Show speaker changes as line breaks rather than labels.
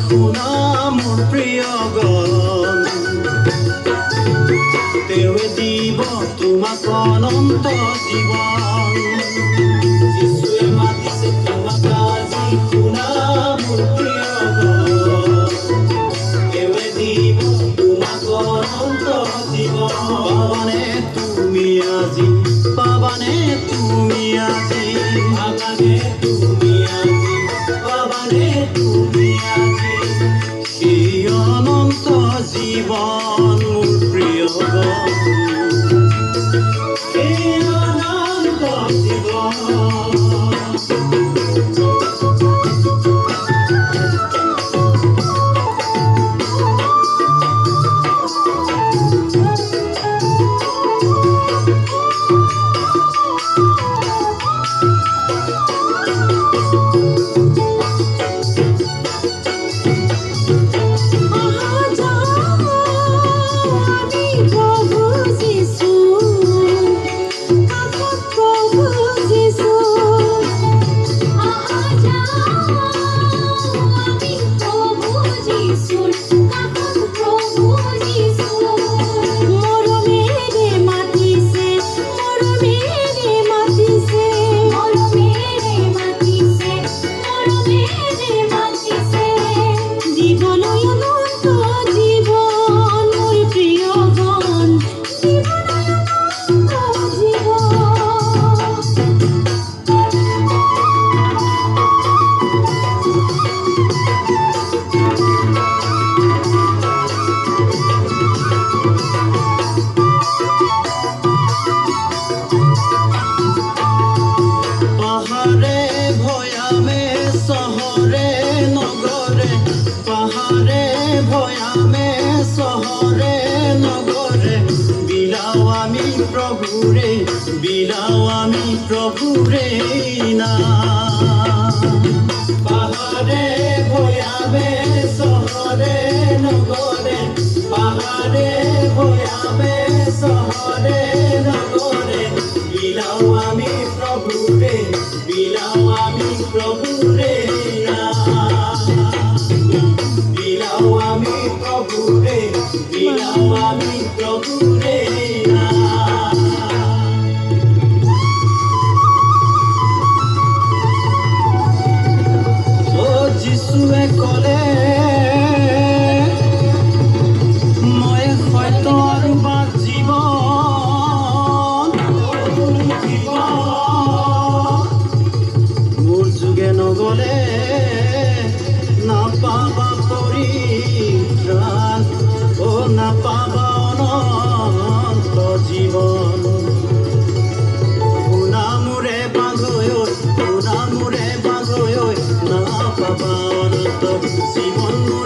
শুনা মোৰ প্ৰিয় গণ তেওঁৱে দিব তোমাক অনন্ত জীৱন যিশুৱে মাতিছে তোমাক আজি শুনা মোৰ প্ৰিয় গণ তেওঁৱে দিব তোমাক অনন্ত জীৱন পাবানে তুমি আজি পাবানে তুমি আজি পাবানে তুমি আজি পাবানে তুমি আজি সেই অনন্ত জীৱন মোৰ প্ৰিয় গণ সেই অনন্ত জীৱন বিলাও আমি প্রভুরে নাম পাহাড়ে ভয়াবে শহরে নগরে পাহাড়ে ভয়াবে শহরে নগরে বিলাও আমি প্রভুরে নাম বিলাও আমি প্রভুরে যিশুৱে ক'লে মই সত্য আৰু বাট জীৱন মোৰ যোগে নগ'লে নাপাবা পৰিত্ৰাণ নাপাবা অনন্ত জীৱন শুনা মোৰে বান্ধৈ নাপাবা অনন্ত জীৱন